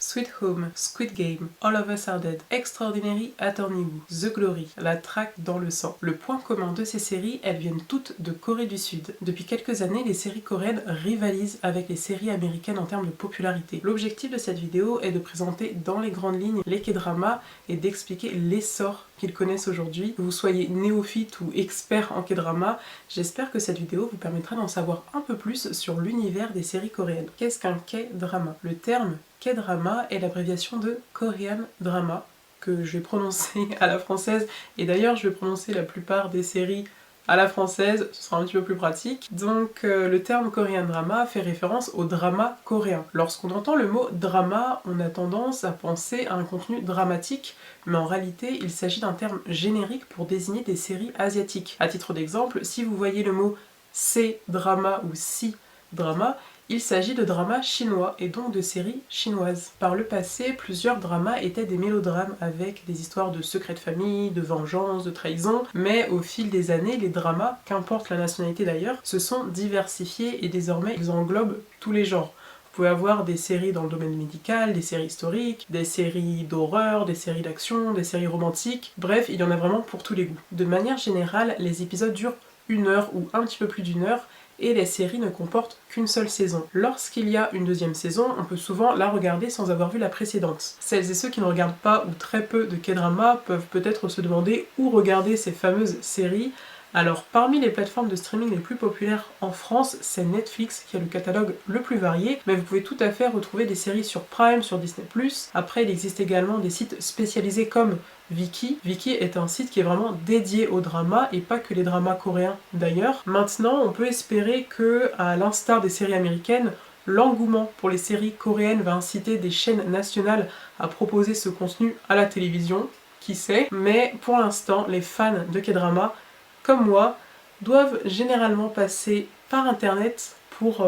Sweet Home, Squid Game, All of Us Are Dead, Extraordinary Attorney Who, The Glory, La Traque dans le sang. Le point commun de ces séries, elles viennent toutes de Corée du Sud. Depuis quelques années, les séries coréennes rivalisent avec les séries américaines en termes de popularité. L'objectif de cette vidéo est de présenter dans les grandes lignes les K-dramas et d'expliquer l'essor qu'ils connaissent aujourd'hui. Que vous soyez néophyte ou expert en K-drama, j'espère que cette vidéo vous permettra d'en savoir un peu plus sur l'univers des séries coréennes. Qu'est-ce qu'un K-drama? Le terme K-drama est l'abréviation de Korean Drama, que je vais prononcer à la française, et d'ailleurs je vais prononcer la plupart des séries à la française, ce sera un petit peu plus pratique. Donc le terme Korean Drama fait référence au drama coréen. Lorsqu'on entend le mot drama, on a tendance à penser à un contenu dramatique, mais en réalité il s'agit d'un terme générique pour désigner des séries asiatiques. À titre d'exemple, si vous voyez le mot C-drama ou C-drama, il s'agit de dramas chinois et donc de séries chinoises. Par le passé, plusieurs dramas étaient des mélodrames avec des histoires de secrets de famille, de vengeance, de trahison, mais au fil des années, les dramas, qu'importe la nationalité d'ailleurs, se sont diversifiés et désormais ils englobent tous les genres. Vous pouvez avoir des séries dans le domaine médical, des séries historiques, des séries d'horreur, des séries d'action, des séries romantiques, bref, il y en a vraiment pour tous les goûts. De manière générale, les épisodes durent 1 heure ou un petit peu plus d'1 heure, et les séries ne comportent qu'une seule saison. Lorsqu'il y a une deuxième saison, on peut souvent la regarder sans avoir vu la précédente. Celles et ceux qui ne regardent pas ou très peu de K-drama peuvent peut-être se demander où regarder ces fameuses séries. Alors parmi les plateformes de streaming les plus populaires en France, c'est Netflix qui a le catalogue le plus varié, mais vous pouvez tout à fait retrouver des séries sur Prime, sur Disney+. Après il existe également des sites spécialisés comme Viki. Viki est un site qui est vraiment dédié au drama et pas que les dramas coréens d'ailleurs. Maintenant on peut espérer que, à l'instar des séries américaines, l'engouement pour les séries coréennes va inciter des chaînes nationales à proposer ce contenu à la télévision, qui sait, mais pour l'instant les fans de K-drama comme moi, doivent généralement passer par internet pour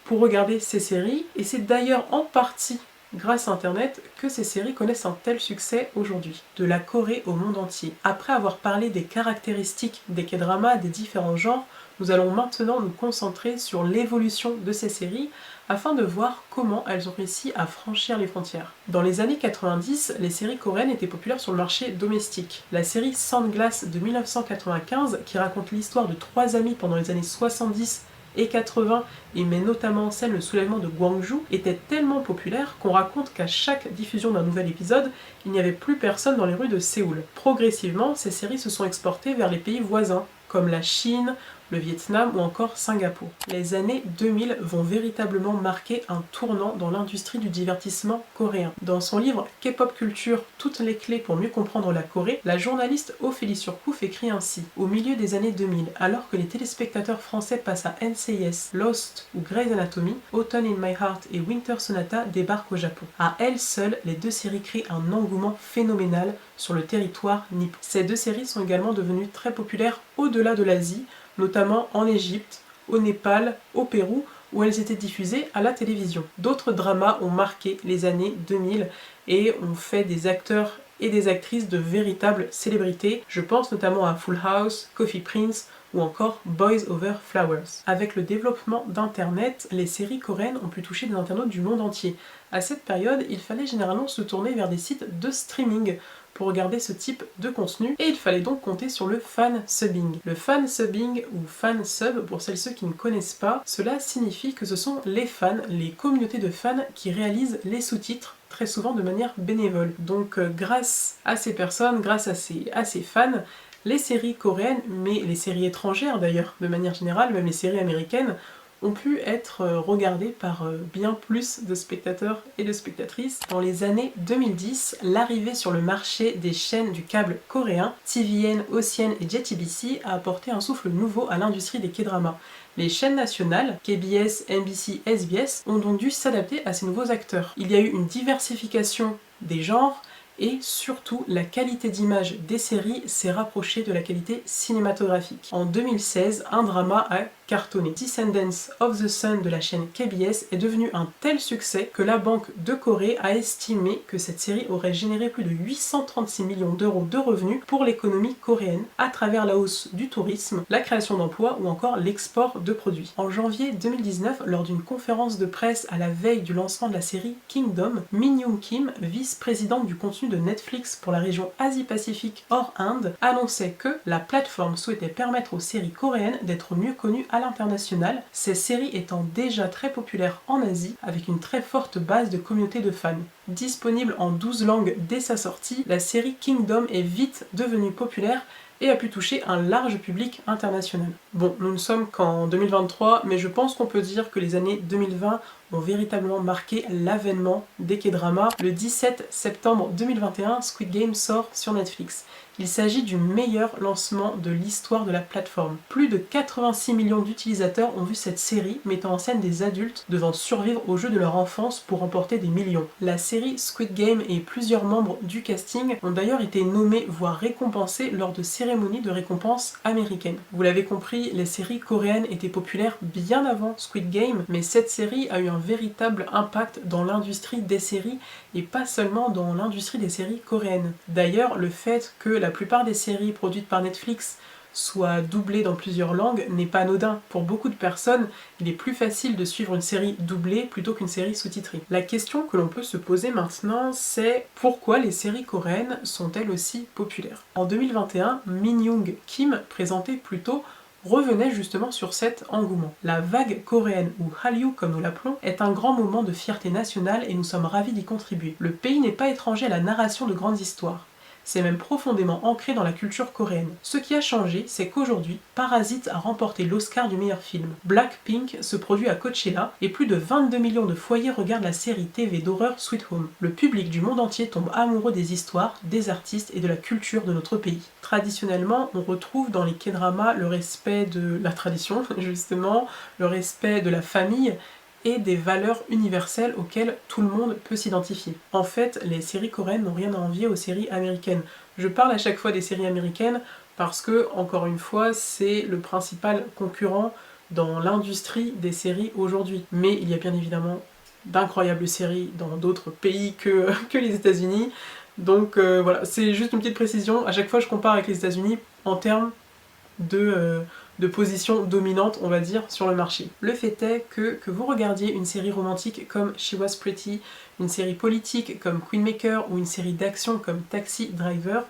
regarder ces séries, et c'est d'ailleurs en partie grâce à internet que ces séries connaissent un tel succès aujourd'hui. De la Corée au monde entier. Après avoir parlé des caractéristiques des K-dramas, des différents genres, nous allons maintenant nous concentrer sur l'évolution de ces séries afin de voir comment elles ont réussi à franchir les frontières. Dans les années 90, les séries coréennes étaient populaires sur le marché domestique. La série Sandglass de 1995, qui raconte l'histoire de 3 amis pendant les années 70 et 80 et met notamment en scène le soulèvement de Gwangju, était tellement populaire qu'on raconte qu'à chaque diffusion d'un nouvel épisode, il n'y avait plus personne dans les rues de Séoul. Progressivement, ces séries se sont exportées vers les pays voisins, comme la Chine, le Vietnam ou encore Singapour. Les années 2000 vont véritablement marquer un tournant dans l'industrie du divertissement coréen. Dans son livre K-pop Culture, toutes les clés pour mieux comprendre la Corée, la journaliste Ophélie Surcouf écrit ainsi: au milieu des années 2000, alors que les téléspectateurs français passent à NCIS, Lost ou Grey's Anatomy, Autumn in My Heart et Winter Sonata débarquent au Japon. À elles seules, les deux séries créent un engouement phénoménal sur le territoire nippon. Ces deux séries sont également devenues très populaires au-delà de l'Asie, notamment en Égypte, au Népal, au Pérou, où elles étaient diffusées à la télévision. D'autres dramas ont marqué les années 2000 et ont fait des acteurs et des actrices de véritables célébrités. Je pense notamment à Full House, Coffee Prince ou encore Boys Over Flowers. Avec le développement d'internet, les séries coréennes ont pu toucher des internautes du monde entier. À cette période, il fallait généralement se tourner vers des sites de streaming pour regarder ce type de contenu, et il fallait donc compter sur le fan-subbing. Le fan-subbing ou fan-sub, pour celles et ceux qui ne connaissent pas, cela signifie que ce sont les fans, les communautés de fans qui réalisent les sous-titres, très souvent de manière bénévole. Donc grâce à ces personnes, grâce à ces fans, les séries coréennes, mais les séries étrangères d'ailleurs, de manière générale, même les séries américaines, ont pu être regardées par bien plus de spectateurs et de spectatrices. Dans les années 2010, l'arrivée sur le marché des chaînes du câble coréen, TVN, OCN et JTBC, a apporté un souffle nouveau à l'industrie des K-dramas. Les chaînes nationales, KBS, MBC, SBS, ont donc dû s'adapter à ces nouveaux acteurs. Il y a eu une diversification des genres, et surtout la qualité d'image des séries s'est rapprochée de la qualité cinématographique. En 2016, un drama a cartonné. Descendants of the Sun de la chaîne KBS est devenu un tel succès que la Banque de Corée a estimé que cette série aurait généré plus de 836 millions d'euros de revenus pour l'économie coréenne à travers la hausse du tourisme, la création d'emplois ou encore l'export de produits. En janvier 2019, lors d'une conférence de presse à la veille du lancement de la série Kingdom, Min Young Kim, vice-présidente du contenu de Netflix pour la région Asie-Pacifique hors Inde, annonçait que la plateforme souhaitait permettre aux séries coréennes d'être mieux connues à l'international, ces séries étant déjà très populaires en Asie avec une très forte base de communauté de fans. Disponible en 12 langues dès sa sortie, la série Kingdom est vite devenue populaire et a pu toucher un large public international. Bon, nous ne sommes qu'en 2023, mais je pense qu'on peut dire que les années 2020 ont véritablement marqué l'avènement des K-dramas. Le 17 septembre 2021, Squid Game sort sur Netflix. Il s'agit du meilleur lancement de l'histoire de la plateforme. Plus de 86 millions d'utilisateurs ont vu cette série mettant en scène des adultes devant survivre aux jeux de leur enfance pour remporter des millions. La série Squid Game et plusieurs membres du casting ont d'ailleurs été nommés voire récompensés lors de cérémonies de récompenses américaines. Vous l'avez compris, les séries coréennes étaient populaires bien avant Squid Game, mais cette série a eu un véritable impact dans l'industrie des séries et pas seulement dans l'industrie des séries coréennes. D'ailleurs, le fait que la plupart des séries produites par Netflix soient doublées dans plusieurs langues n'est pas anodin. Pour beaucoup de personnes, il est plus facile de suivre une série doublée plutôt qu'une série sous-titrée. La question que l'on peut se poser maintenant, c'est pourquoi les séries coréennes sont-elles aussi populaires? En 2021, Min Young Kim présentait plutôt revenait justement sur cet engouement. La vague coréenne, ou Hallyu comme nous l'appelons, est un grand moment de fierté nationale et nous sommes ravis d'y contribuer. Le pays n'est pas étranger à la narration de grandes histoires. C'est même profondément ancré dans la culture coréenne. Ce qui a changé, c'est qu'aujourd'hui, Parasite a remporté l'Oscar du meilleur film. Blackpink se produit à Coachella et plus de 22 millions de foyers regardent la série TV d'horreur Sweet Home. Le public du monde entier tombe amoureux des histoires, des artistes et de la culture de notre pays. Traditionnellement, on retrouve dans les K-dramas le respect de la tradition, justement, le respect de la famille, et des valeurs universelles auxquelles tout le monde peut s'identifier. En fait, les séries coréennes n'ont rien à envier aux séries américaines. Je parle à chaque fois des séries américaines parce que, encore une fois, c'est le principal concurrent dans l'industrie des séries aujourd'hui. Mais il y a bien évidemment d'incroyables séries dans d'autres pays que les États-Unis. Donc voilà, c'est juste une petite précision. À chaque fois, je compare avec les États-Unis en termes de position dominante, on va dire, sur le marché. Le fait est que vous regardiez une série romantique comme She Was Pretty, une série politique comme Queenmaker ou une série d'action comme Taxi Driver,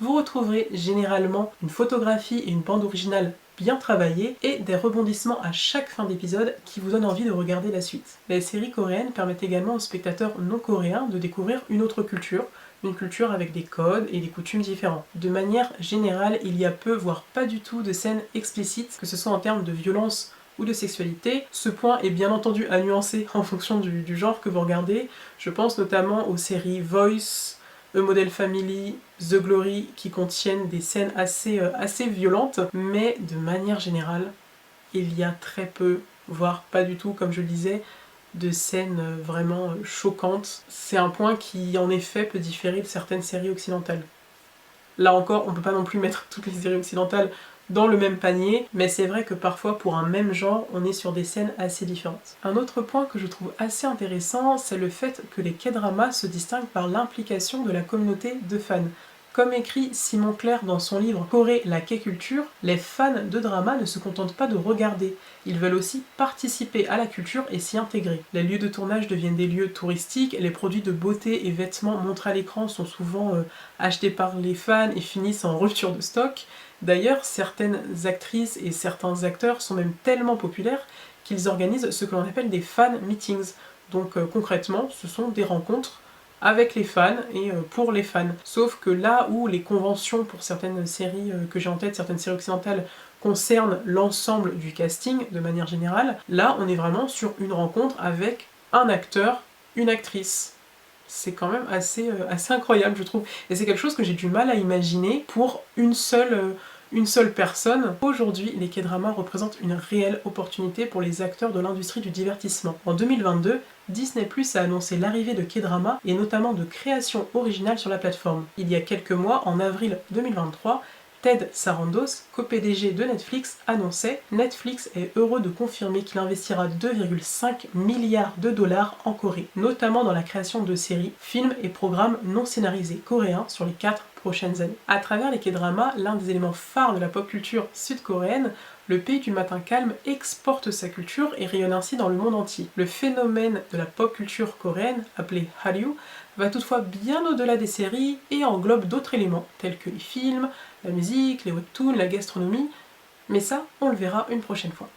vous retrouverez généralement une photographie et une bande originale bien travaillées et des rebondissements à chaque fin d'épisode qui vous donnent envie de regarder la suite. Les séries coréennes permettent également aux spectateurs non coréens de découvrir une autre culture, une culture avec des codes et des coutumes différents. De manière générale, il y a peu, voire pas du tout, de scènes explicites, que ce soit en termes de violence ou de sexualité. Ce point est bien entendu à nuancer en fonction du genre que vous regardez. Je pense notamment aux séries Voice, A Model Family, The Glory, qui contiennent des scènes assez violentes, mais de manière générale, il y a très peu, voire pas du tout, comme je le disais, de scènes vraiment choquantes. C'est un point qui en effet peut différer de certaines séries occidentales. Là encore, on peut pas non plus mettre toutes les séries occidentales dans le même panier, mais c'est vrai que parfois pour un même genre, on est sur des scènes assez différentes. Un autre point que je trouve assez intéressant, c'est le fait que les K-dramas se distinguent par l'implication de la communauté de fans. Comme écrit Simon Clair dans son livre Corée, la K-culture, les fans de drama ne se contentent pas de regarder, ils veulent aussi participer à la culture et s'y intégrer. Les lieux de tournage deviennent des lieux touristiques, les produits de beauté et vêtements montrés à l'écran sont souvent achetés par les fans et finissent en rupture de stock. D'ailleurs, certaines actrices et certains acteurs sont même tellement populaires qu'ils organisent ce que l'on appelle des fan meetings. Donc concrètement, ce sont des rencontres avec les fans et pour les fans. Sauf que là où les conventions pour certaines séries que j'ai en tête, certaines séries occidentales, concernent l'ensemble du casting de manière générale, là on est vraiment sur une rencontre avec un acteur, une actrice. C'est quand même assez incroyable je trouve. Et c'est quelque chose que j'ai du mal à imaginer pour une seule personne. Aujourd'hui, les K-dramas représentent une réelle opportunité pour les acteurs de l'industrie du divertissement. En 2022, Disney+ a annoncé l'arrivée de K-dramas et notamment de créations originales sur la plateforme. Il y a quelques mois, en avril 2023, Ted Sarandos, co-PDG de Netflix, annonçait « Netflix est heureux de confirmer qu'il investira 2,5 milliards de dollars en Corée, notamment dans la création de séries, films et programmes non scénarisés coréens sur les 4 prochaines années. » À travers les K-dramas, l'un des éléments phares de la pop culture sud-coréenne, le pays du matin calme exporte sa culture et rayonne ainsi dans le monde entier. Le phénomène de la pop culture coréenne, appelé Hallyu, va toutefois bien au-delà des séries et englobe d'autres éléments, tels que les films, la musique, les webtoons, la gastronomie, mais ça, on le verra une prochaine fois.